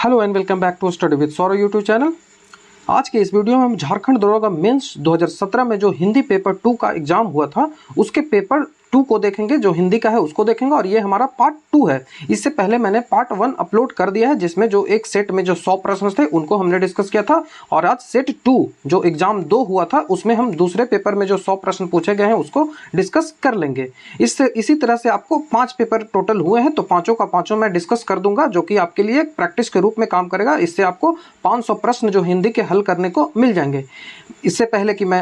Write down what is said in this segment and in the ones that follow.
Hello and welcome back to study with Saurabh YouTube channel. आज के इस वीडियो में हम झारखंड दरोगा मेंस 2017 में जो हिंदी पेपर 2 का एग्जाम हुआ था उसके पेपर 2 को देखेंगे, जो हिंदी का है उसको देखेंगे और ये हमारा पार्ट 2 है। इससे पहले मैंने पार्ट 1 अपलोड कर दिया है जिसमें जो एक सेट में जो 100 प्रश्न थे उनको हमने डिस्कस किया था, और आज सेट 2 जो एग्जाम 2 हुआ था उसमें हम दूसरे पेपर में जो 100 प्रश्न पूछे गए हैं उसको डिस्कस कर लेंगे। इसी तरह से आपको 5 पेपर टोटल हुए हैं, तो पांचों का पांचों मैं डिस्कस कर दूंगा, जो कि आपके लिए प्रैक्टिस के रूप में काम करेगा। इससे आपको 500 प्रश्न जो हिंदी के हल करने को मिल जाएंगे। इससे पहले कि मैं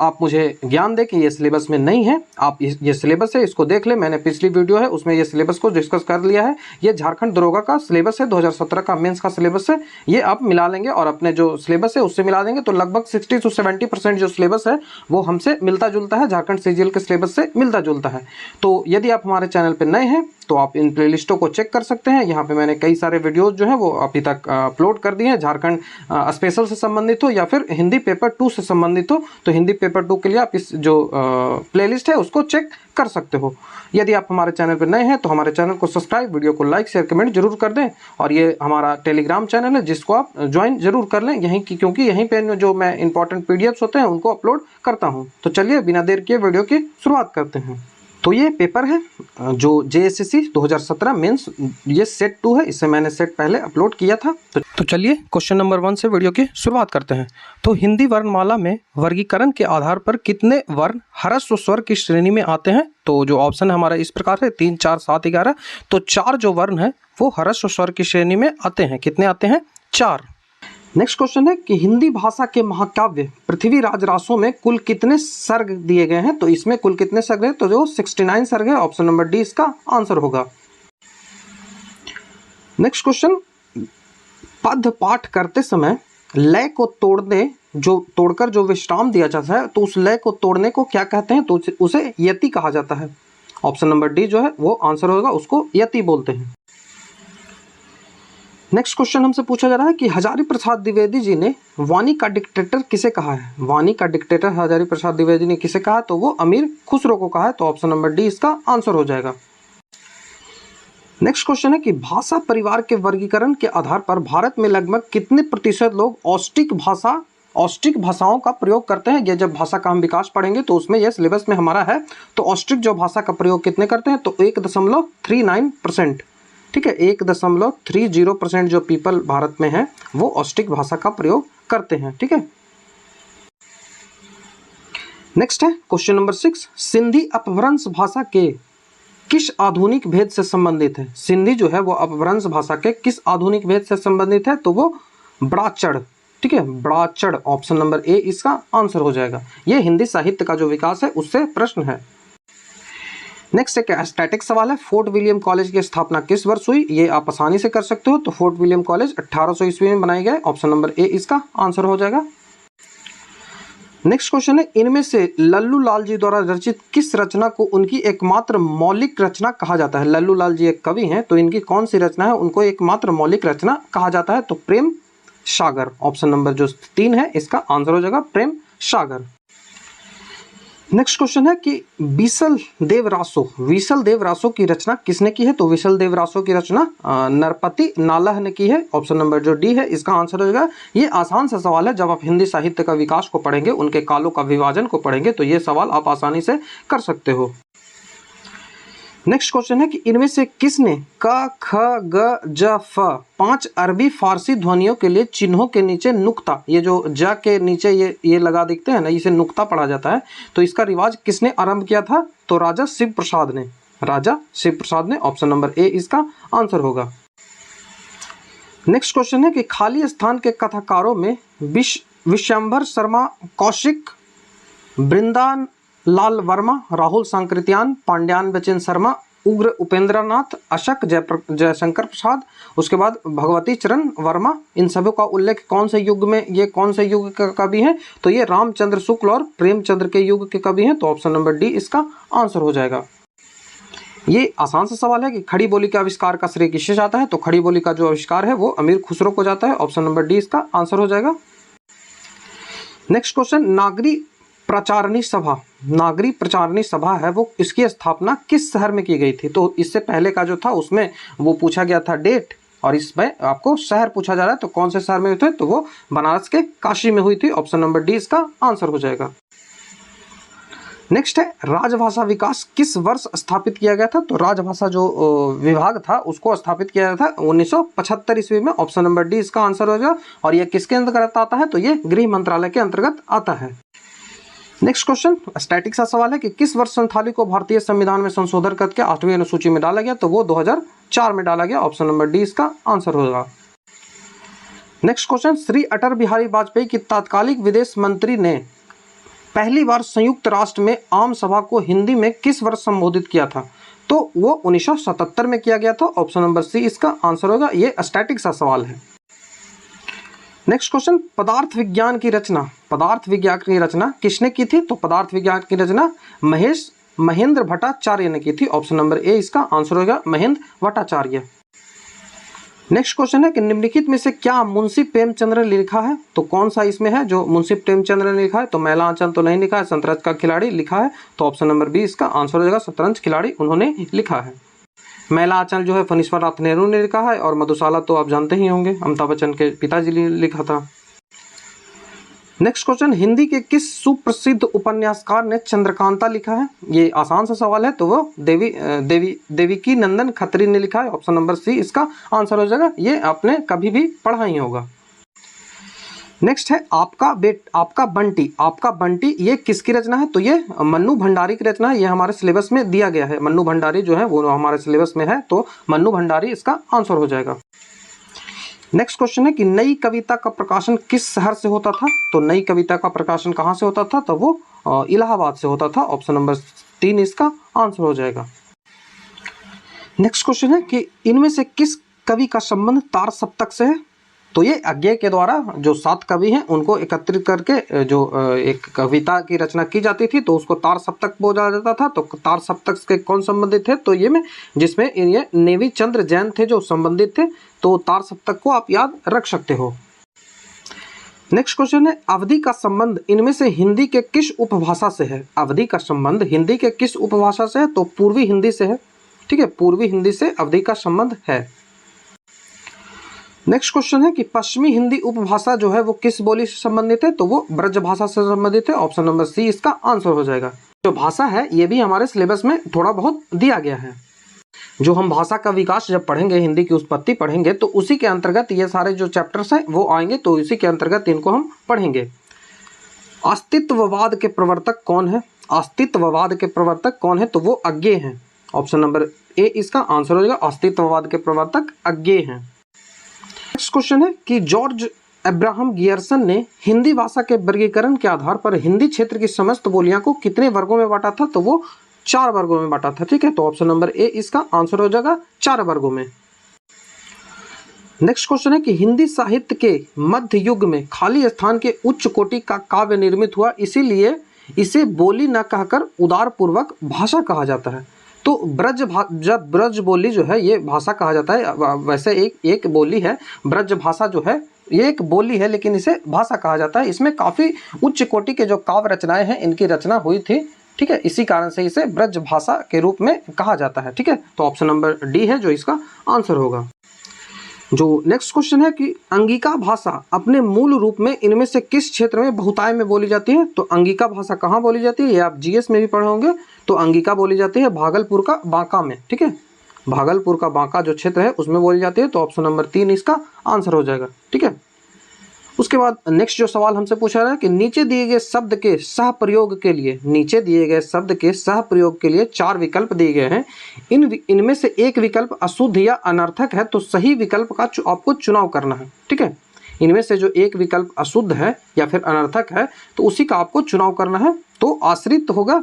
आप मुझे ज्ञान दें कि ये सिलेबस में नहीं है, आप ये सिलेबस है इसको देख ले। मैंने पिछली वीडियो है उसमें ये सिलेबस को डिस्कस कर लिया है। ये झारखंड दरोगा का सिलेबस है, 2017 का मेंस का सिलेबस है। ये आप मिला लेंगे और अपने जो सिलेबस है उससे मिला देंगे तो लगभग 60 से 70% जो सिलेबस है वो हमसे मिलता जुलता है, झारखंड सीजीएल के सिलेबस से मिलता जुलता है। तो यदि आप हमारे चैनल पर नए हैं तो आप इन प्लेलिस्टों को चेक कर सकते हैं। यहाँ पे मैंने कई सारे वीडियोस जो हैं वो अभी तक अपलोड कर दिए हैं, झारखंड स्पेशल से संबंधित हो या फिर हिंदी पेपर 2 से संबंधित हो। तो हिंदी पेपर 2 के लिए आप इस जो प्लेलिस्ट है उसको चेक कर सकते हो। यदि आप हमारे चैनल पर नए हैं तो हमारे चैनल को सब्सक्राइब, वीडियो को लाइक शेयर कमेंट जरूर कर दें। और ये हमारा टेलीग्राम चैनल है जिसको आप ज्वाइन जरूर कर लें यहीं की, क्योंकि यहीं पे जो मैं इंपॉर्टेंट पीडीएफ्स होते हैं उनको अपलोड करता हूँ। तो चलिए बिना देर किए वीडियो की शुरुआत करते हैं। तो ये पेपर है जो जेएसएससी 2017 मेंस, ये सेट 2 है, इससे मैंने सेट पहले अपलोड किया था। तो चलिए क्वेश्चन नंबर 1 से वीडियो की शुरुआत करते हैं। तो हिंदी वर्णमाला में वर्गीकरण के आधार पर कितने वर्ण ह्रस्व स्वर की श्रेणी में आते हैं? तो जो ऑप्शन हमारा इस प्रकार है 3, 4, 7, 11। तो 4 जो वर्ण है वो ह्रस्व स्वर की श्रेणी में आते हैं। कितने आते हैं? 4। नेक्स्ट क्वेश्चन है कि हिंदी भाषा के महाकाव्य पृथ्वीराज रासो में कुल कितने सर्ग दिए गए हैं? तो इसमें कुल कितने सर्ग हैं? तो जो 69 सर्ग है, ऑप्शन नंबर डी इसका आंसर होगा। नेक्स्ट क्वेश्चन, पद्य पाठ करते समय लय को तोड़कर जो विश्राम दिया जाता है तो उस लय को तोड़ने को क्या कहते हैं? तो उसे यति कहा जाता है। ऑप्शन नंबर डी जो है वो आंसर होगा, उसको यति बोलते हैं। नेक्स्ट क्वेश्चन हमसे पूछा जा रहा है कि हजारी प्रसाद द्विवेदी जी ने वाणी का डिक्टेटर किसे कहा है? वाणी का डिक्टेटर हजारी प्रसाद द्विवेदी ने किसे कहा? तो वो अमीर खुसरो को कहा है। तो ऑप्शन नंबर डी इसका आंसर हो जाएगा। नेक्स्ट क्वेश्चन है कि भाषा परिवार के वर्गीकरण के आधार पर भारत में लगभग कितने प्रतिशत लोग ऑस्ट्रिक भाषाओं का प्रयोग करते हैं? ये जब भाषा का हम विकास पढ़ेंगे तो उसमें यह सिलेबस में हमारा है। तो ऑस्ट्रिक जो भाषा का प्रयोग कितने करते हैं? तो 1.39%। ठीक है, 1.30% जो पीपल भारत में है वो ऑस्ट्रिक भाषा का प्रयोग करते हैं। ठीक है, नेक्स्ट है क्वेश्चन नंबर 6, सिंधी अपभ्रंश भाषा के किस आधुनिक भेद से संबंधित है? सिंधी जो है वो अपभ्रंश भाषा के किस आधुनिक भेद से संबंधित है? तो वो ब्राचड़। ठीक है, ब्राचड़, ऑप्शन नंबर ए इसका आंसर हो जाएगा। ये हिंदी साहित्य का जो विकास है उससे प्रश्न है। नेक्स्ट एक स्टैटिक सवाल है, फोर्ट विलियम कॉलेज की स्थापना किस वर्ष हुई? ये आप आसानी से कर सकते हो। तो फोर्ट विलियम कॉलेज 1800 ईस्वी में बनाया गया। ऑप्शन नंबर ए इसका आंसर हो जाएगा। नेक्स्ट क्वेश्चन है, इनमें से लल्लू लाल जी द्वारा रचित किस रचना को उनकी एकमात्र मौलिक रचना कहा जाता है? लल्लू लाल जी एक कवि हैं, तो इनकी कौन सी रचना है उनको एकमात्र मौलिक रचना कहा जाता है? तो प्रेम सागर। ऑप्शन नंबर जो 3 है इसका आंसर हो जाएगा प्रेम सागर। नेक्स्ट क्वेश्चन है कि विसल देव रासो की रचना किसने की है? तो विसल देव रासो की रचना नरपति नालह ने की है। ऑप्शन नंबर जो डी है इसका आंसर हो जाएगा। ये आसान सा सवाल है, जब आप हिंदी साहित्य का विकास को पढ़ेंगे, उनके कालों का विभाजन को पढ़ेंगे तो ये सवाल आप आसानी से कर सकते हो। नेक्स्ट क्वेश्चन है कि इनमें से किसने क ख ग ज फ 5 अरबी फारसी ध्वनियों के लिए चिन्हों के नीचे नुक्ता, ये जो ज के नीचे ये लगा दिखते हैं ना, इसे नुक्ता पढ़ा जाता है। तो इसका रिवाज किसने आरंभ किया था? तो राजा शिव प्रसाद ने। ऑप्शन नंबर ए इसका आंसर होगा। नेक्स्ट क्वेश्चन है कि खाली स्थान के कथाकारों में विश्वंभर शर्मा, कौशिक, वृंदान लाल वर्मा, राहुल सांकृत्यान, पांड्यान बचन शर्मा, उग्र उपेंद्रनाथ, अशक जयशंकर प्रसाद, उसके बाद भगवती चरण वर्मा, इन सभी का उल्लेख कौन से युग का कवि है? तो ये रामचंद्र शुक्ल और प्रेमचंद्र के युग के कवि हैं। तो ऑप्शन नंबर डी इसका आंसर हो जाएगा। ये आसान सा सवाल है कि खड़ी बोली के आविष्कार का श्रेय किसे जाता है? तो खड़ी बोली का जो आविष्कार है वो अमीर खुसरो को जाता है। ऑप्शन नंबर डी इसका आंसर हो जाएगा। नेक्स्ट क्वेश्चन, नागरी प्रचारणी सभा है वो इसकी स्थापना किस शहर में की गई थी? तो इससे पहले का जो था उसमें वो पूछा गया था डेट, और इसमें आपको शहर पूछा जा रहा है तो कौन से शहर में हुए थे, तो वो बनारस के काशी में हुई थी। ऑप्शन नंबर डी इसका आंसर हो जाएगा। नेक्स्ट है राजभाषा विकास किस वर्ष स्थापित किया गया था, तो राजभाषा जो विभाग था उसको स्थापित किया गया था 1975 ईस्वी में। ऑप्शन नंबर डी इसका आंसर हो जाएगा। और ये किसके अंतर्गत आता है, तो ये गृह मंत्रालय के अंतर्गत आता है। नेक्स्ट क्वेश्चन स्टैटिक सा सवाल है कि किस वर्ष संथाली को भारतीय संविधान में संशोधन करके 8वीं अनुसूची में डाला गया, तो वो 2004 में डाला गया। ऑप्शन नंबर डी इसका आंसर होगा। नेक्स्ट क्वेश्चन श्री अटल बिहारी वाजपेयी की तत्कालीन विदेश मंत्री ने पहली बार संयुक्त राष्ट्र में आम सभा को हिंदी में किस वर्ष संबोधित किया था, तो वो 1977 में किया गया था। ऑप्शन नंबर सी इसका आंसर होगा। ये स्टैटिक सा सवाल है। नेक्स्ट क्वेश्चन पदार्थ विज्ञान की रचना किसने की थी, तो पदार्थ विज्ञान की रचना महेंद्र भट्टाचार्य ने की थी। ऑप्शन नंबर ए इसका आंसर होगा महेंद्र भट्टाचार्य। नेक्स्ट क्वेश्चन है कि निम्नलिखित में से क्या मुंशी प्रेमचंद्र ने लिखा है, तो कौन सा इसमें है जो मुंशी प्रेमचंद्र ने लिखा है, तो मैला आंचल तो नहीं लिखा है, शतरंज का खिलाड़ी लिखा है। तो ऑप्शन नंबर बी इसका आंसर हो जाएगा, शतरंज खिलाड़ी उन्होंने लिखा है। मैला आंचल जो है फणीश्वर नाथ नेहरू ने लिखा है और मधुशाला तो आप जानते ही होंगे अमिताभ बच्चन के पिताजी ने लिखा था। नेक्स्ट क्वेश्चन हिंदी के किस सुप्रसिद्ध उपन्यासकार ने चंद्रकांता लिखा है, ये आसान सा सवाल है, तो वो देविकी नंदन खत्री ने लिखा है। ऑप्शन नंबर सी इसका आंसर हो जाएगा। ये आपने कभी भी पढ़ा ही होगा। नेक्स्ट है आपका बंटी ये किसकी रचना है, तो ये मन्नू भंडारी की रचना है। ये हमारे सिलेबस में दिया गया है। मन्नू भंडारी जो है वो हमारे सिलेबस में है, तो मन्नू भंडारी इसका आंसर हो जाएगा। नेक्स्ट क्वेश्चन है कि नई कविता का प्रकाशन किस शहर से होता था, तो नई कविता का प्रकाशन कहाँ से होता था, तो वो इलाहाबाद से होता था। ऑप्शन नंबर 3 इसका आंसर हो जाएगा। नेक्स्ट क्वेश्चन है कि इनमें से किस कवि का संबंध तार सप्तक से है, तो ये अज्ञेय के द्वारा जो 7 कवि हैं उनको एकत्रित करके जो एक कविता की रचना की जाती थी तो उसको तार सप्तक बोला जाता था। तो तार सप्तक के कौन संबंधित थे, तो ये में जिसमें ये नेवी चंद्र जैन थे जो संबंधित थे, तो तार सप्तक को आप याद रख सकते हो। नेक्स्ट क्वेश्चन है अवधि का संबंध इनमें से हिंदी के किस उपभाषा से है, अवधि का संबंध हिंदी के किस उपभाषा से है, तो पूर्वी हिंदी से है। ठीक है, पूर्वी हिंदी से अवधि का संबंध है। नेक्स्ट क्वेश्चन है कि पश्चिमी हिंदी उपभाषा जो है वो किस बोली से संबंधित है, तो वो ब्रज भाषा से संबंधित है। ऑप्शन नंबर सी इसका आंसर हो जाएगा। जो भाषा है ये भी हमारे सिलेबस में थोड़ा बहुत दिया गया है। जो हम भाषा का विकास जब पढ़ेंगे, हिंदी की उत्पत्ति पढ़ेंगे, तो उसी के अंतर्गत ये सारे जो चैप्टर्स हैं वो आएंगे, तो इसी के अंतर्गत इनको हम पढ़ेंगे। अस्तित्ववाद के प्रवर्तक कौन है, अस्तित्ववाद के प्रवर्तक कौन है, तो वो अज्ञेय हैं। ऑप्शन नंबर ए इसका आंसर हो जाएगा। अस्तित्ववाद के प्रवर्तक अज्ञेय हैं। नेक्स्ट क्वेश्चन है कि जॉर्ज अब्राहम गियर्सन ने हिंदी भाषा के वर्गीकरण के आधार पर हिंदी क्षेत्र की समस्त बोलियां को कितने वर्गों में बांटा था, तो वो 4 वर्गों में बांटा था। ठीक है, तो ऑप्शन नंबर ए इसका आंसर हो जाएगा 4 वर्गों में। नेक्स्ट क्वेश्चन है कि हिंदी साहित्य के मध्य युग में खाली स्थान के उच्च कोटि का काव्य निर्मित हुआ, इसीलिए इसे बोली न कहकर उदार पूर्वक भाषा कहा जाता है। तो जब ब्रज बोली जो है ये भाषा कहा जाता है। वैसे एक बोली है, ब्रज भाषा जो है ये एक बोली है, लेकिन इसे भाषा कहा जाता है। इसमें काफ़ी उच्च कोटि के जो काव्य रचनाएं हैं इनकी रचना हुई थी। ठीक है, इसी कारण से इसे ब्रज भाषा के रूप में कहा जाता है। ठीक है, तो ऑप्शन नंबर डी है जो इसका आंसर होगा। जो नेक्स्ट क्वेश्चन है कि अंगिका भाषा अपने मूल रूप में इनमें से किस क्षेत्र में बहुतायत में बोली जाती है, तो अंगिका भाषा कहाँ बोली जाती है, ये आप जीएस में भी पढ़े होंगे। तो अंगिका बोली जाती है भागलपुर का बांका में। ठीक है, भागलपुर का बांका जो क्षेत्र है उसमें बोली जाती है। तो ऑप्शन नंबर 3 इसका आंसर हो जाएगा। ठीक है, उसके बाद नेक्स्ट जो सवाल हमसे पूछा रहा है कि नीचे दिए गए शब्द के सह प्रयोग के लिए 4 विकल्प दिए गए हैं। इनमें से एक विकल्प अशुद्ध या अनर्थक है, तो सही विकल्प का आपको चुनाव करना है। ठीक है, इनमें से जो एक विकल्प अशुद्ध है या फिर अनर्थक है तो उसी का आपको चुनाव करना है। तो आश्रित होगा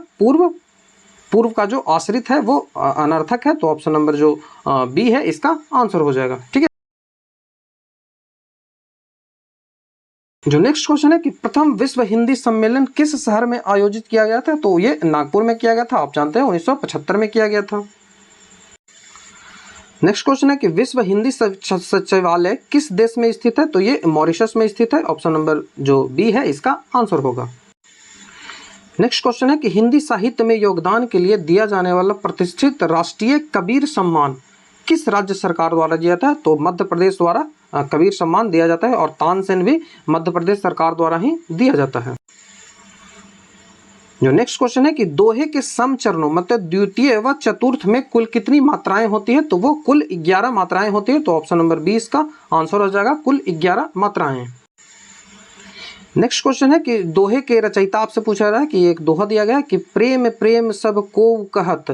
पूर्व का जो आश्रित है वो अनर्थक है। तो ऑप्शन नंबर जो बी है इसका आंसर हो जाएगा। ठीक है, जो नेक्स्ट क्वेश्चन है कि प्रथम विश्व हिंदी सम्मेलन किस शहर में आयोजित किया गया था, तो ये नागपुर में किया गया था। आप जानते हैं 1975 में किया गया था। नेक्स्ट क्वेश्चन है कि विश्व हिंदी सचिवालय किस देश में स्थित है, तो ये मॉरिशस में स्थित है। ऑप्शन नंबर जो बी है इसका आंसर होगा। नेक्स्ट क्वेश्चन है कि हिंदी साहित्य में योगदान के लिए दिया जाने वाला प्रतिष्ठित राष्ट्रीय कबीर सम्मान किस राज्य सरकार द्वारा दिया जाता है? तो मध्य प्रदेश द्वारा कबीर सम्मान दिया जाता है और तानसेन भी मध्य प्रदेश सरकार द्वारा ही दिया जाता है। जो नेक्स्ट क्वेश्चन है कि दोहे के सम चरणों मतलब द्वितीय व चतुर्थ में कुल कितनी मात्राएं होती है? तो वो कुल 11 मात्राएं होती है। तो ऑप्शन नंबर 20 का आंसर हो जाएगा कुल 11 मात्राएं। नेक्स्ट क्वेश्चन है कि दोहे के रचयिता आपसे पूछा जा रहा है कि एक दोहा दिया गया है कि प्रेम प्रेम सब को कहत,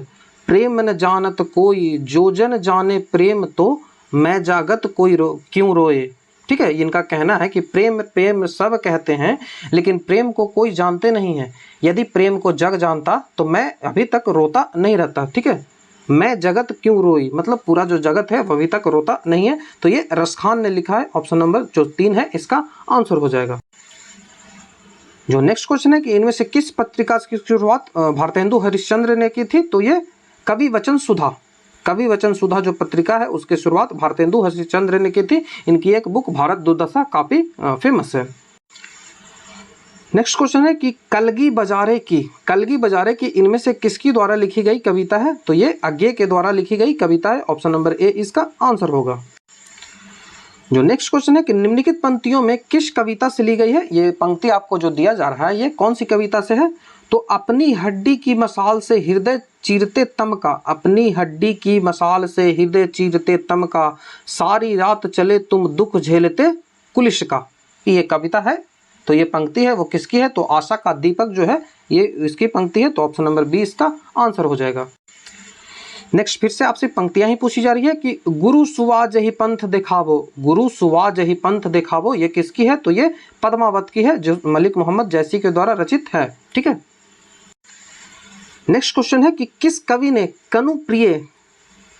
प्रेम न जानत कोई, जो जन जाने प्रेम तो मैं जागत कोई क्यों रोए। ठीक है, इनका कहना है कि प्रेम प्रेम सब कहते हैं लेकिन प्रेम को कोई जानते नहीं है। यदि प्रेम को जग जानता तो मैं अभी तक रोता नहीं रहता। ठीक है, मैं जगत क्यों रोई मतलब पूरा जो जगत है वो अभी तक रोता नहीं है। तो ये रसखान ने लिखा है। ऑप्शन नंबर जो 3 है इसका आंसर हो जाएगा। जो नेक्स्ट क्वेश्चन है कि इनमें से किस पत्रिका की शुरुआत भारतेंदु हरिश्चंद्र ने की थी? तो ये कवि वचन सुधा, कवि वचन सुधा जो पत्रिका है उसकी शुरुआत भारतेंदु हरिश्चंद्र ने की थी। इनकी एक बुक भारत दुर्दशा काफी फेमस है। नेक्स्ट क्वेश्चन है कि कलगी बजारे की इनमें से किसकी द्वारा लिखी गई कविता है? तो ये अज्ञे के द्वारा लिखी गई कविता है। ऑप्शन नंबर ए इसका आंसर होगा। जो नेक्स्ट क्वेश्चन है कि निम्नलिखित पंक्तियों में किस कविता से ली गई है? ये पंक्ति आपको जो दिया जा रहा है ये कौन सी कविता से है? तो अपनी हड्डी की मसाल से हृदय चीरते तम का, अपनी हड्डी की मसाल से हृदय चीरते तम का, सारी रात चले तुम दुख झेलते कुलिश का। ये कविता है। तो ये पंक्ति है वो किसकी है? तो आशा का दीपक जो है ये इसकी पंक्ति है। तो ऑप्शन नंबर 20 का आंसर हो जाएगा। नेक्स्ट फिर से आपसे पंक्तियां ही पूछी जा रही है कि गुरु सुवा जहि पंथ दिखावो, गुरु सुवा जहि पंथ दिखावो ये किसकी है? तो ये पद्मावत की है जो मलिक मोहम्मद जैसी के द्वारा रचित है। ठीक है, नेक्स्ट क्वेश्चन है कि किस कवि ने कनुप्रिय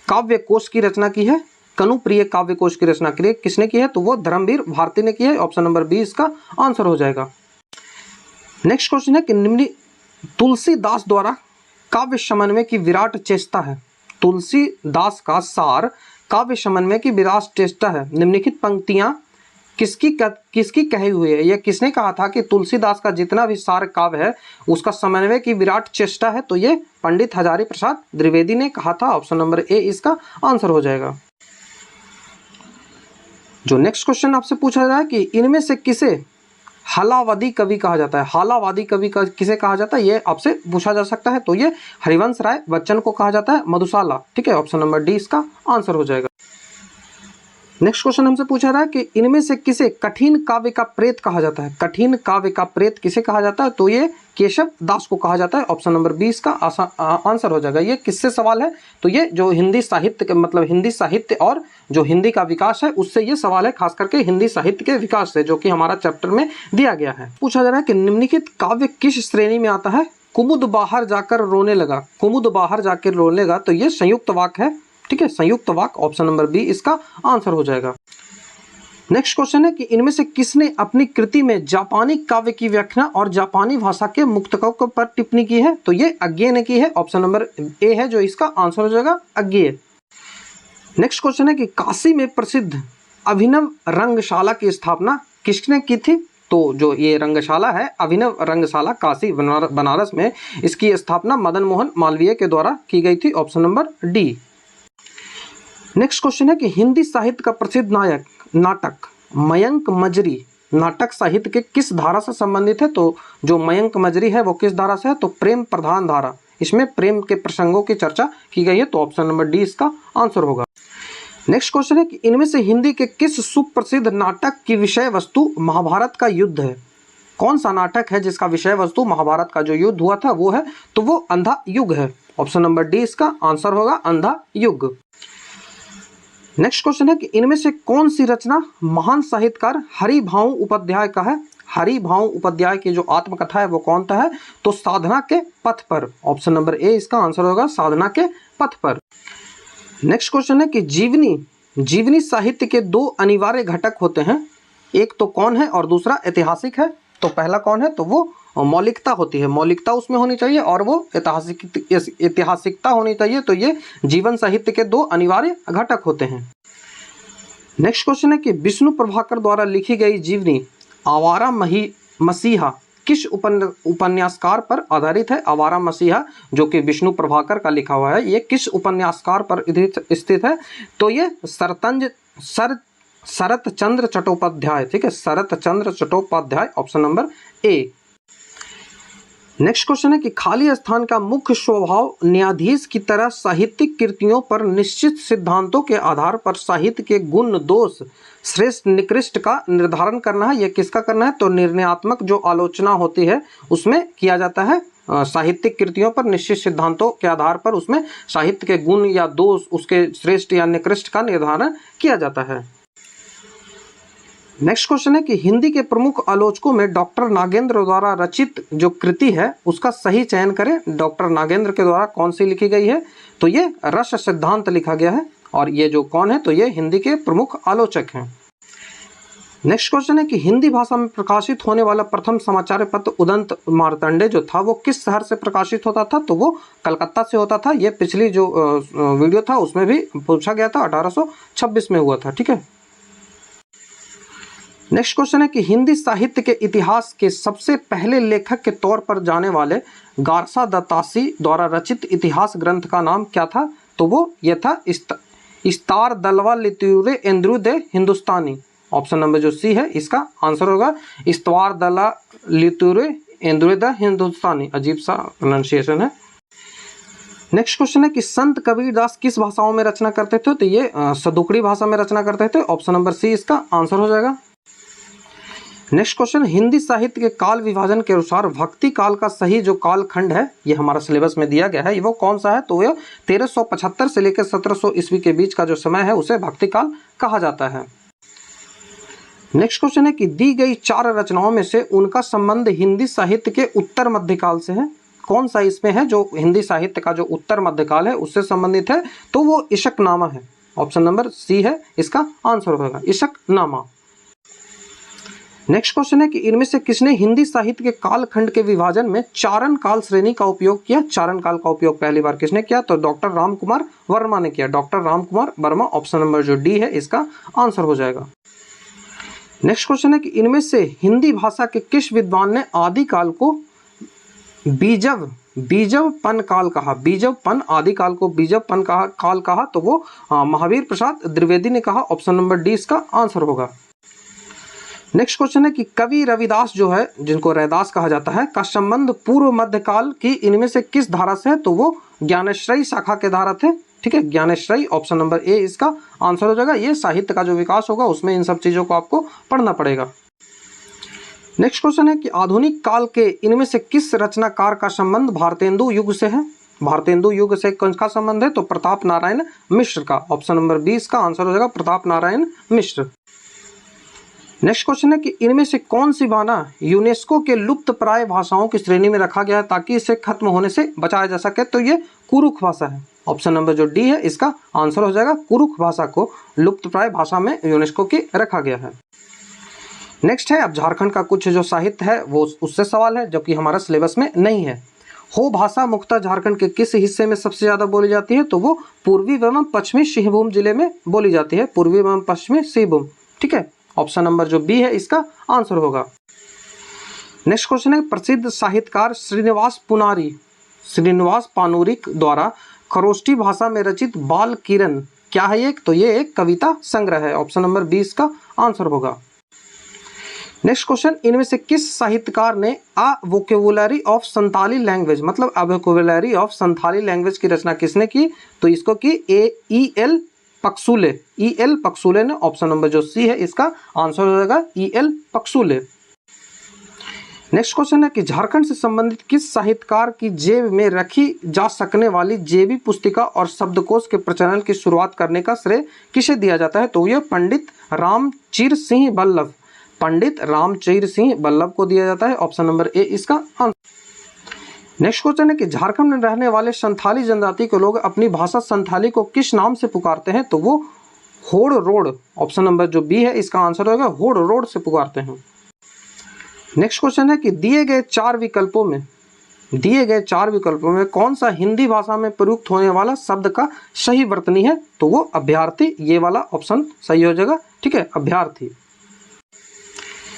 काव्य कोश की रचना की है? कनुप्रिय काव्य कोश की रचना किसने की है? तो वो धर्मवीर भारती ने की है। ऑप्शन नंबर 20 का आंसर हो जाएगा। नेक्स्ट क्वेश्चन है कि निम्न तुलसीदास द्वारा काव्य समन्वय की विराट चेष्टा है। तुलसीदास का सार काव्य समन्वय की विराट चेष्टा है। निम्नलिखित पंक्तियां किसकी कही हुई है? यह किसने कहा था कि तुलसीदास का जितना भी सार काव्य है उसका समन्वय की विराट चेष्टा है? तो ये पंडित हजारी प्रसाद द्विवेदी ने कहा था। ऑप्शन नंबर ए इसका आंसर हो जाएगा। जो नेक्स्ट क्वेश्चन आपसे पूछा जा रहा है कि इनमें से किसे हालावादी कवि कहा जाता है? हालावादी कवि का किसे कहा जाता है ये आपसे पूछा जा सकता है। तो ये हरिवंश राय बच्चन को कहा जाता है, मधुशाला। ठीक है, ऑप्शन नंबर डी इसका आंसर हो जाएगा। नेक्स्ट क्वेश्चन हमसे पूछा रहा है कि इनमें से किसे कठिन काव्य का प्रेत कहा जाता है? कठिन काव्य का प्रेत किसे कहा जाता है? तो ये केशव दास को कहा जाता है। ऑप्शन नंबर 20 का आंसर हो जाएगा। ये किससे सवाल है? तो ये जो हिंदी साहित्य के मतलब हिंदी साहित्य और जो हिंदी का विकास है उससे ये सवाल है, खास करके हिंदी साहित्य के विकास से, जो कि हमारा चैप्टर में दिया गया है। पूछा जा रहा है कि निम्नलिखित काव्य किस श्रेणी में आता है? कुमुद बाहर जाकर रोने लगा, कुमुद बाहर जाकर रोने लगा। तो ये संयुक्त वाक्य है। ठीक है, संयुक्त वाक्य ऑप्शन नंबर बी इसका आंसर हो जाएगा। नेक्स्ट क्वेश्चन है कि इनमें से किसने अपनी कृति में जापानी काव्य की व्याख्या और जापानी भाषा के मुक्तकों पर टिप्पणी की है? तो ये अज्ञे ने की है। ऑप्शन नंबर ए है जो इसका आंसर हो जाएगा, अज्ञे। नेक्स्ट क्वेश्चन है कि काशी में प्रसिद्ध अभिनव रंगशाला की स्थापना किसने की थी? तो जो ये रंगशाला है अभिनव रंगशाला काशी बनारस में, इसकी स्थापना मदन मोहन मालवीय के द्वारा की गई थी। Option number D. Next question है कि हिंदी साहित्य का प्रसिद्ध नाटक मयंक मजरी नाटक साहित्य के किस धारा से संबंधित है? तो जो मयंक मजरी है वो किस धारा से है? तो प्रेम प्रधान धारा। इसमें प्रेम के प्रसंगों की चर्चा की गई है। तो ऑप्शन नंबर डी इसका आंसर होगा। नेक्स्ट क्वेश्चन है कि इनमें से हिंदी के किस सुप्रसिद्ध नाटक की विषय वस्तु महाभारत का युद्ध है? कौन सा नाटक है जिसका विषय वस्तु महाभारत का जो युद्ध हुआ था वो है? तो वो अंधा युग है। ऑप्शन नंबर डी इसका आंसर होगा, अंधा युग। नेक्स्ट क्वेश्चन है कि इनमें से कौन सी रचना महान साहित्यकार हरिभाऊ उपाध्याय का है? हरिभाऊ उपाध्याय की जो आत्मकथा है वो कौन सा है? तो साधना के पथ पर। ऑप्शन नंबर ए इसका आंसर होगा, साधना के पथ पर। नेक्स्ट क्वेश्चन है कि जीवनी साहित्य के दो अनिवार्य घटक होते हैं, एक तो कौन है और दूसरा ऐतिहासिक है। तो पहला कौन है? तो वो मौलिकता होती है, मौलिकता उसमें होनी चाहिए और वो ऐतिहासिकता होनी चाहिए। तो ये जीवन साहित्य के दो अनिवार्य घटक होते हैं। नेक्स्ट क्वेश्चन है कि विष्णु प्रभाकर द्वारा लिखी गई जीवनी आवारा मसीहा किस उपन्यासकार पर आधारित है? आवारा मसीहा, जो कि विष्णु प्रभाकर का लिखा हुआ है, ये किस उपन्यासकार पर स्थित है? तो ये शरत चंद्र चट्टोपाध्याय, ठीक है, Sharat Chandra Chattopadhyay, option number A. Next question है कि खाली स्थान का मुख्य स्वभाव न्यायाधीश की तरह साहित्यिक कृतियों पर निश्चित सिद्धांतों के आधार पर साहित्य के गुण दोष श्रेष्ठ निकृष्ट का निर्धारण करना है। यह किसका करना है? तो निर्णयात्मक जो आलोचना होती है उसमें किया जाता है। साहित्यिक कृतियों पर निश्चित सिद्धांतों के आधार पर उसमें साहित्य के गुण या दोष, उसके श्रेष्ठ या निकृष्ट का निर्धारण किया जाता है। नेक्स्ट क्वेश्चन है कि हिंदी के प्रमुख आलोचकों में डॉक्टर नागेंद्र द्वारा रचित जो कृति है उसका सही चयन करें। डॉक्टर नागेंद्र के द्वारा कौन सी लिखी गई है? तो ये रस सिद्धांत लिखा गया है। और ये जो कौन है? तो ये हिंदी के प्रमुख आलोचक हैं। नेक्स्ट क्वेश्चन है कि हिंदी भाषा में प्रकाशित होने वाला प्रथम समाचार पत्र उदंत मार्तंडे जो था वो किस शहर से प्रकाशित होता था? तो वो कलकत्ता से होता था। ये पिछली जो वीडियो था उसमें भी पूछा गया था, 1826 में हुआ था, ठीक है। नेक्स्ट क्वेश्चन है कि हिंदी साहित्य के इतिहास के सबसे पहले लेखक के तौर पर जाने वाले गारसा दत्तासी द्वारा रचित इतिहास ग्रंथ का नाम क्या था? तो वो ये था इस्तार दलवा लित्यूरे एंद्रुदे हिंदुस्तानी, ऑप्शन नंबर जो सी है इसका आंसर होगा इस्तवार दला लित्यूरे एंद्रुदे हिंदुस्तानी। अजीब सा प्रोनाउंसिएशन है। नेक्स्ट क्वेश्चन है कि संत कबीरदास किस भाषाओं में रचना करते थे? तो ये सदुकड़ी भाषा में रचना करते थे, ऑप्शन नंबर सी इसका आंसर हो जाएगा। नेक्स्ट क्वेश्चन, हिंदी साहित्य के काल विभाजन के अनुसार भक्ति काल का सही जो कालखंड है, ये हमारा सिलेबस में दिया गया है, वो कौन सा है? तो यह 1375 से लेकर 1700 ईस्वी के बीच का जो समय है उसे भक्ति काल कहा जाता है। नेक्स्ट क्वेश्चन है कि दी गई 4 रचनाओं में से उनका संबंध हिंदी साहित्य के उत्तर मध्यकाल से है। कौन सा इसमें है जो हिंदी साहित्य का जो उत्तर मध्यकाल है उससे संबंधित है? तो वो इशकनामा है, ऑप्शन नंबर सी है इसका आंसर होगा इशकनामा। नेक्स्ट क्वेश्चन है कि इनमें से किसने हिंदी साहित्य के कालखंड के विभाजन में चारण काल श्रेणी का उपयोग किया? चारण काल का उपयोग पहली बार किसने किया? तो डॉक्टर राम कुमार वर्मा ने किया, doctor Ram Kumar Verma, option number जो डी है इसका आंसर हो जाएगा। नेक्स्ट क्वेश्चन है कि इनमें से हिंदी भाषा के किस विद्वान ने आदिकाल को बीजवपन काल कहा? बीजवपन आदिकाल को बीजवपन काल कहा, तो वो महावीर प्रसाद द्विवेदी ने कहा, ऑप्शन नंबर डी इसका आंसर होगा। नेक्स्ट क्वेश्चन है कि कवि रविदास जो है, जिनको रैदास कहा जाता है, का संबंध पूर्व मध्यकाल की इनमें से किस धारा से है? तो वो ज्ञानेश्वरी शाखा के धारा थे, ठीक है, ज्ञानेश्वरी, ऑप्शन नंबर ए इसका आंसर हो जाएगा। ये साहित्य का जो विकास होगा उसमें इन सब चीजों को आपको पढ़ना पड़ेगा। नेक्स्ट क्वेश्चन है कि आधुनिक काल के इनमें से किस रचनाकार का संबंध भारतेंदु युग से है? भारतेंदु युग से कौन का संबंध है? तो प्रताप नारायण मिश्र का, ऑप्शन नंबर 20 का आंसर हो जाएगा प्रताप नारायण मिश्र। नेक्स्ट क्वेश्चन है कि इनमें से कौन सी भाषा यूनेस्को के लुप्त प्राय भाषाओं की श्रेणी में रखा गया है ताकि इसे खत्म होने से बचाया जा सके? तो ये कुरुख भाषा है, ऑप्शन नंबर जो डी है इसका आंसर हो जाएगा। कुरुख भाषा को लुप्त प्राय भाषा में यूनेस्को की रखा गया है। नेक्स्ट है अब झारखंड का कुछ जो साहित्य है वो उससे सवाल है जो कि हमारा सिलेबस में नहीं है। हो भाषा मुख्यतः झारखंड के किस हिस्से में सबसे ज्यादा बोली जाती है? तो वो पूर्वी एवं पश्चिमी सिंहभूम जिले में बोली जाती है, पूर्वी एवं पश्चिमी सिंहभूम, ठीक है, ऑप्शन नंबर जो बी है इसका आंसर होगा। नेक्स्ट क्वेश्चन है प्रसिद्ध साहित्यकार श्रीनिवास पानुरिक द्वारा खरोष्ठी भाषा में रचित बाल किरण क्या है? तो ये एक कविता संग्रह है, ऑप्शन नंबर 20 का आंसर होगा। नेक्स्ट क्वेश्चन, इनमें से किस साहित्यकार ने अ वोकेबुलरी ऑफ संथाली लैंग्वेज, मतलब अ वोकेबुलरी ऑफ संथाली लैंग्वेज की रचना किसने की? तो इसको की ई एल पक्सुले ने, ऑप्शन नंबर जो सी है इसका आंसर हो जाएगा ई एल पक्सुले। नेक्स्ट क्वेश्चन है कि झारखंड से संबंधित किस साहित्यकार की जेब में रखी जा सकने वाली जेबी पुस्तिका और शब्दकोश के प्रचलन की शुरुआत करने का श्रेय किसे दिया जाता है? तो यह पंडित रामचीर सिंह बल्लभ को दिया जाता है, ऑप्शन नंबर ए इसका आंसर। नेक्स्ट क्वेश्चन है कि झारखंड में रहने वाले संथाली जनजाति के लोग अपनी भाषा संथाली को किस नाम से पुकारते हैं? तो वो होड़ रोड, ऑप्शन नंबर जो बी है इसका आंसर होगा होड़ रोड से पुकारते हैं। नेक्स्ट क्वेश्चन है कि दिए गए चार विकल्पों में कौन सा हिंदी भाषा में प्रयुक्त होने वाला शब्द का सही वर्तनी है? तो वो अभ्यर्थी, ये वाला ऑप्शन सही हो जाएगा, ठीक है, अभ्यर्थी।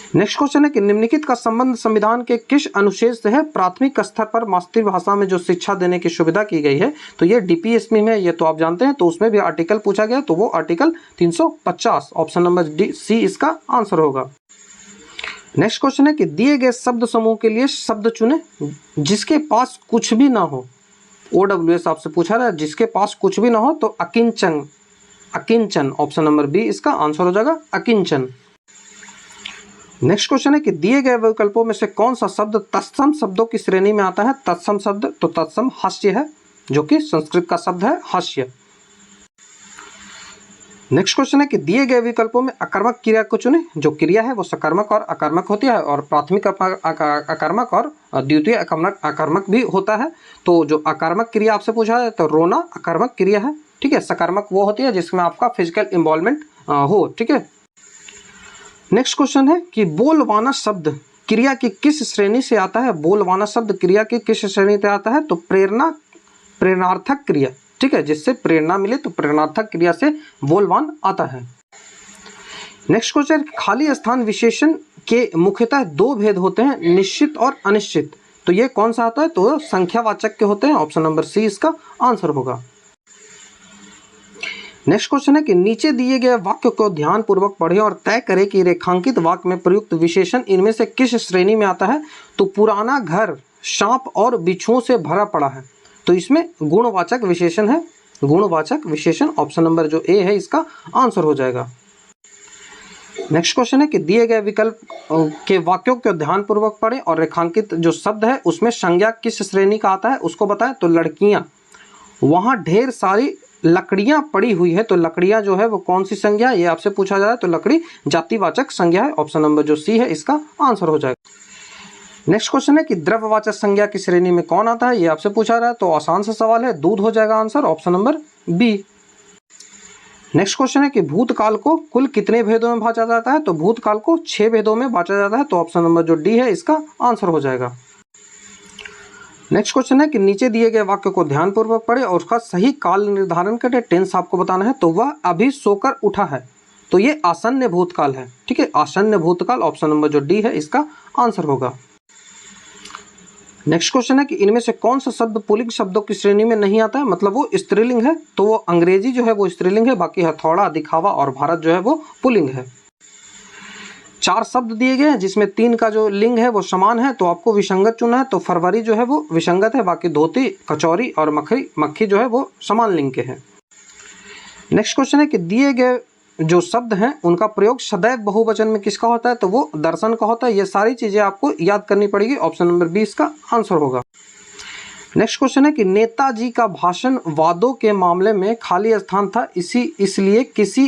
नेक्स्ट क्वेश्चन है कि निम्नलिखित का संबंध संविधान के किस अनुच्छेद से है? प्राथमिक स्तर पर मातृभाषा में जो शिक्षा देने की सुविधा की गई है, तो ये डीपीएसपी में, ये तो आप जानते हैं, तो उसमें भी आर्टिकल पूछा गया, तो वो article 350, option number D C इसका आंसर होगा। नेक्स्ट क्वेश्चन है कि दिए गए शब्द समूह के लिए शब्द चुने जिसके पास कुछ भी ना हो। OWS आपसे पूछा रहा है, जिसके पास कुछ भी ना हो, तो अकिंचन, अकिंचन, ऑप्शन नंबर बी इसका आंसर हो जाएगा, अकिंचन। नेक्स्ट क्वेश्चन है कि दिए गए विकल्पों में से कौन सा शब्द तत्सम शब्दों की श्रेणी में आता है? तत्सम शब्द, तो तत्सम हास्य है, जो कि संस्कृत का शब्द है हास्य। नेक्स्ट क्वेश्चन है कि दिए गए विकल्पों में अकर्मक क्रिया को चुने। जो क्रिया है वो सकर्मक और अकर्मक होती है, और प्राथमिक अकर्मक और द्वितीय अकर्मक भी होता है। तो जो अकर्मक क्रिया आपसे पूछा है, तो रोना अकर्मक क्रिया है, ठीक है। सकर्मक वो होती है जिसमें आपका फिजिकल इन्वॉल्वमेंट हो, ठीक है। नेक्स्ट क्वेश्चन है कि बोलवाना शब्द क्रिया की किस श्रेणी से आता है? बोलवाना शब्द क्रिया की किस श्रेणी से आता है? तो प्रेरणा, प्रेरणार्थक क्रिया, ठीक है, जिससे प्रेरणा मिले, तो प्रेरणार्थक क्रिया से बोलवान आता है। नेक्स्ट क्वेश्चन, खाली स्थान विशेषण के मुख्यतः दो भेद होते हैं, निश्चित और अनिश्चित। तो ये कौन सा आता है? तो संख्यावाचक के होते हैं, ऑप्शन नंबर सी इसका आंसर होगा। नेक्स्ट क्वेश्चन है कि नीचे दिए गए वाक्य को ध्यान पूर्वक पढ़ें और तय करें कि रेखांकित वाक्य में प्रयुक्त विशेषण इनमें से किस श्रेणी में आता है? तो पुराना घर सांप और बिच्छुओं से भरा पड़ा है, तो इसमें गुणवाचक विशेषण है, गुणवाचक विशेषण, ऑप्शन नंबर जो ए है इसका आंसर हो जाएगा। नेक्स्ट क्वेश्चन है कि दिए गए विकल्प के वाक्यों को ध्यान पूर्वक पढ़ें और रेखांकित जो शब्द है उसमें संज्ञा किस श्रेणी का आता है उसको बताएं। तो लड़कियां, वहां ढेर सारी लकड़ियां पड़ी हुई है, तो लकड़ियां जो है वो कौन सी संज्ञा है, ये आपसे पूछा जा रहा है, तो लकड़ी जातिवाचक संज्ञा है, ऑप्शन नंबर जो सी है इसका आंसर हो जाएगा। नेक्स्ट क्वेश्चन है कि द्रव्यवाचक संज्ञा की श्रेणी में कौन आता है, ये आपसे पूछा रहा है, तो आसान सा सवाल है, दूध हो जाएगा answer, option number B. Next question है कि भूतकाल को कुल कितने भेदों में बांटा जाता है? तो भूतकाल को 6 भेदों में बांटा जाता है, तो ऑप्शन नंबर जो डी है इसका आंसर हो जाएगा। नेक्स्ट क्वेश्चन है कि नीचे दिए गए वाक्य को ध्यानपूर्वक पढ़े और उसका सही काल निर्धारण करें, टेंस आपको बताना है। तो वह अभी सोकर उठा है, तो ये आसन्न भूतकाल है, ठीक है, आसन्न भूतकाल, ऑप्शन नंबर जो डी है इसका आंसर होगा। नेक्स्ट क्वेश्चन है कि इनमें से कौन सा शब्द पुल्लिंग शब्दों की श्रेणी में नहीं आता है, मतलब वो स्त्रीलिंग है, तो वो अंग्रेजी जो है वो स्त्रीलिंग है, बाकी हथौड़ा, दिखावा और भारत जो है वो पुल्लिंग है। 4 शब्द दिए गए हैं जिसमें 3 का जो लिंग है वो समान है, तो आपको विसंगत चुना है, तो फरवरी जो है वो विसंगत है, बाकी धोती, कचौरी और मक्खी जो है वो समान लिंग के हैं। नेक्स्ट क्वेश्चन है कि दिए गए जो शब्द हैं उनका प्रयोग सदैव बहुवचन में किसका होता है? तो वो दर्शन का होता है। ये सारी चीजें आपको याद करनी पड़ेगी, ऑप्शन नंबर बी इसका आंसर होगा। नेक्स्ट क्वेश्चन है कि नेताजी का भाषण वादों के मामले में खाली स्थान था, इसलिए किसी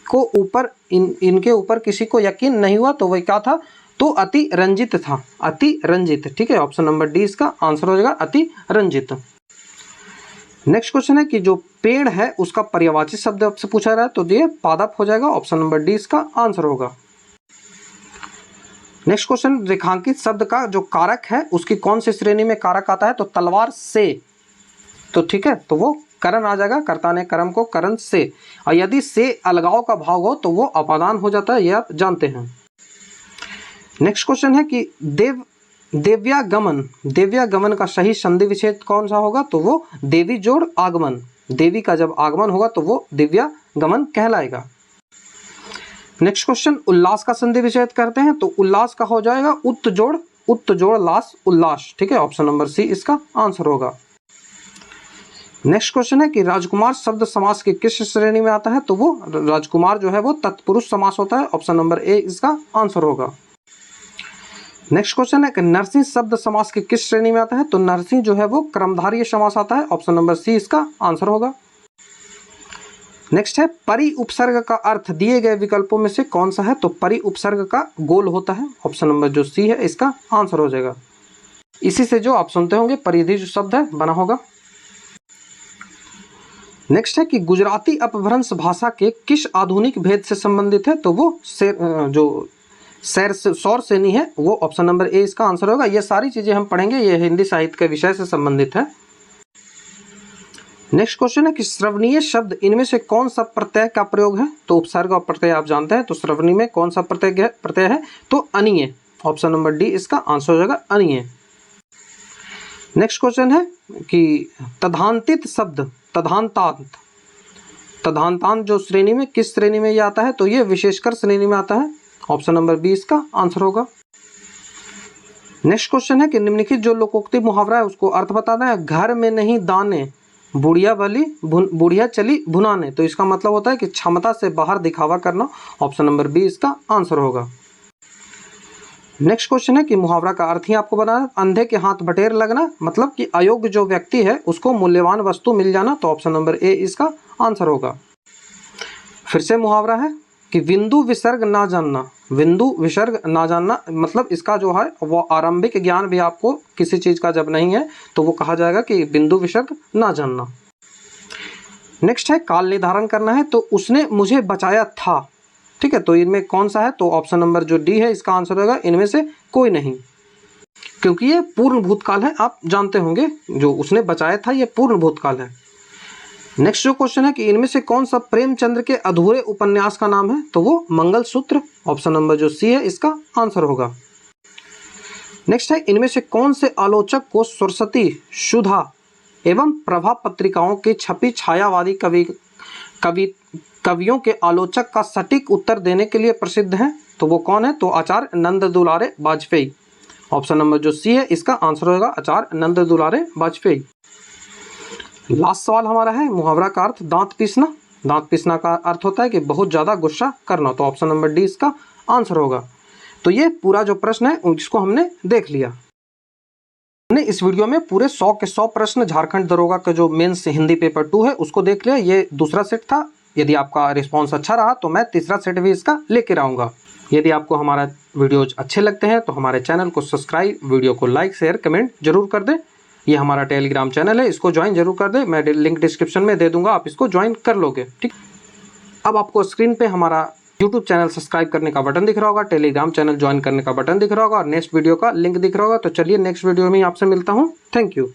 को ऊपर इनके ऊपर किसी को यकीन नहीं हुआ, तो वह क्या था? तो अति रंजित था, अति रंजित, ठीक है, ऑप्शन नंबर डी इसका आंसर हो जाएगा, अति रंजित। नेक्स्ट क्वेश्चन है कि जो पेड़ है उसका पर्यायवाची शब्द आपसे पूछा रहा है, तो ये पादप हो जाएगा, ऑप्शन नंबर डी इसका आंसर होगा। नेक्स्ट क्वेश्चन, रेखांकित शब्द का जो कारक है उसकी कौन सी श्रेणी में कारक आता है? तो तलवार से, तो ठीक है, तो वो करण आ जाएगा, कर्ता ने कर्म को करण से, और यदि से अलगाव का भाव हो तो वो अपादान हो जाता है, ये आप जानते हैं। नेक्स्ट क्वेश्चन है कि देव्यागमन, देव्यागमन का सही संधि विच्छेद कौन सा होगा? तो वो देवी जोड़ आगमन, देवी का जब आगमन होगा तो वो दिव्यागमन कहलाएगा। नेक्स्ट क्वेश्चन, उल्लास का संधि विच्छेद करते हैं, तो उल्लास का हो जाएगा उत्त जोड़ लास, उल्लास, ठीक है, ऑप्शन नंबर सी इसका आंसर होगा। नेक्स्ट क्वेश्चन है कि राजकुमार शब्द समास की किस श्रेणी में आता है? तो वो राजकुमार जो है वो तत्पुरुष समास होता है, ऑप्शन नंबर ए इसका आंसर होगा। नेक्स्ट क्वेश्चन है कि नरसिंह शब्द समास की किस श्रेणी में आता है? तो नरसिंह जो है वो क्रमधारीय समास आता है, ऑप्शन नंबर सी इसका आंसर होगा। नेक्स्ट है परि उपसर्ग का अर्थ दिए गए विकल्पों में से कौन सा है? तो परि उपसर्ग का गोल होता है, ऑप्शन नंबर जो सी है इसका आंसर हो जाएगा। इसी से जो आप सुनते होंगे परिधि जो शब्द है बना होगा। नेक्स्ट है कि गुजराती अपभ्रंश भाषा के किस आधुनिक भेद से संबंधित है? तो वो जो सौर सेनी है, वो ऑप्शन नंबर ए इसका आंसर होगा। ये सारी चीजें हम पढ़ेंगे, ये हिंदी साहित्य के विषय से संबंधित है। नेक्स्ट क्वेश्चन है कि श्रवणीय शब्द इनमें से कौन सा प्रत्यय का प्रयोग है? तो उपसर्ग और प्रत्यय आप जानते हैं, तो श्रवणीय में कौन सा प्रत्यय है? तो अनीय। ऑप्शन नंबर डी इसका आंसर हो जाएगा, अनीय। नेक्स्ट क्वेश्चन है कि तद्धांतित शब्द तद्धांतांत जो श्रेणी में किस श्रेणी में ये आता है? तो ये विशेषकर श्रेणी में आता है। ऑप्शन नंबर बी इसका आंसर होगा। नेक्स्ट क्वेश्चन है कि निम्नलिखित जो लोकोक्ति मुहावरा है उसको अर्थ बताना है। घर में नहीं दाने, बुढ़िया चली भुनाने। तो इसका मतलब होता है कि क्षमता से बाहर दिखावा करना। ऑप्शन नंबर बी इसका आंसर होगा। नेक्स्ट क्वेश्चन है कि मुहावरा का अर्थ ही आपको बताना, अंधे के हाथ बटेर लगना, मतलब कि अयोग्य जो व्यक्ति है उसको मूल्यवान वस्तु मिल जाना। तो ऑप्शन नंबर ए इसका आंसर होगा। फिर से मुहावरा है कि बिंदु विसर्ग ना जानना। बिंदु विसर्ग ना जानना मतलब इसका जो है वो आरंभिक ज्ञान भी आपको किसी चीज का जब नहीं है तो वो कहा जाएगा कि बिंदु विसर्ग ना जानना। नेक्स्ट है काल निर्धारण करना है। तो उसने मुझे बचाया था, ठीक है, तो इनमें कौन सा है? तो ऑप्शन नंबर जो डी है इसका आंसर होगा, इनमें से कोई नहीं, क्योंकि ये पूर्ण भूतकाल है। आप जानते होंगे जो उसने बचाया था ये पूर्ण भूतकाल है। नेक्स्ट जो क्वेश्चन है कि इनमें से कौन सा प्रेमचंद्र के अधूरे उपन्यास का नाम है? तो वो मंगलसूत्र। ऑप्शन नंबर जो सी है इसका आंसर होगा। नेक्स्ट है इनमें से कौन से आलोचक को सरस्वती, सुधा एवं प्रभा पत्रिकाओं की छपी छायावादी कवियों के आलोचक का सटीक उत्तर देने के लिए प्रसिद्ध है? तो वो कौन है? तो आचार्य नंद दुलारे वाजपेयी। ऑप्शन नंबर जो सी है इसका आंसर होगा, आचार्य नंद दुलारे वाजपेयी। लास्ट सवाल हमारा है मुहावरा का अर्थ दांत पीसना। दांत पीसना का अर्थ होता है कि बहुत ज्यादा गुस्सा करना। तो ऑप्शन नंबर डी इसका आंसर होगा। तो ये पूरा जो प्रश्न है जिसको हमने देख लिया। हमने इस वीडियो में पूरे 100 के 100 प्रश्न झारखंड दरोगा का जो मेंस हिंदी पेपर 2 है उसको देख लिया। ये दूसरा सेट था। यदि आपका रिस्पॉन्स अच्छा रहा तो मैं तीसरा सेट भी इसका लेकर आऊँगा। यदि आपको हमारा वीडियोज अच्छे लगते हैं तो हमारे चैनल को सब्सक्राइब, वीडियो को लाइक, शेयर, कमेंट जरूर कर दें। ये हमारा टेलीग्राम चैनल है, इसको ज्वाइन जरूर कर दें। मैं लिंक डिस्क्रिप्शन में दे दूंगा, आप इसको ज्वाइन कर लोगे, ठीक। अब आपको स्क्रीन पे हमारा यूट्यूब चैनल सब्सक्राइब करने का बटन दिख रहा होगा, टेलीग्राम चैनल ज्वाइन करने का बटन दिख रहा होगा और नेक्स्ट वीडियो का लिंक दिख रहा होगा। तो चलिए नेक्स्ट वीडियो में आपसे मिलता हूँ। Thank you.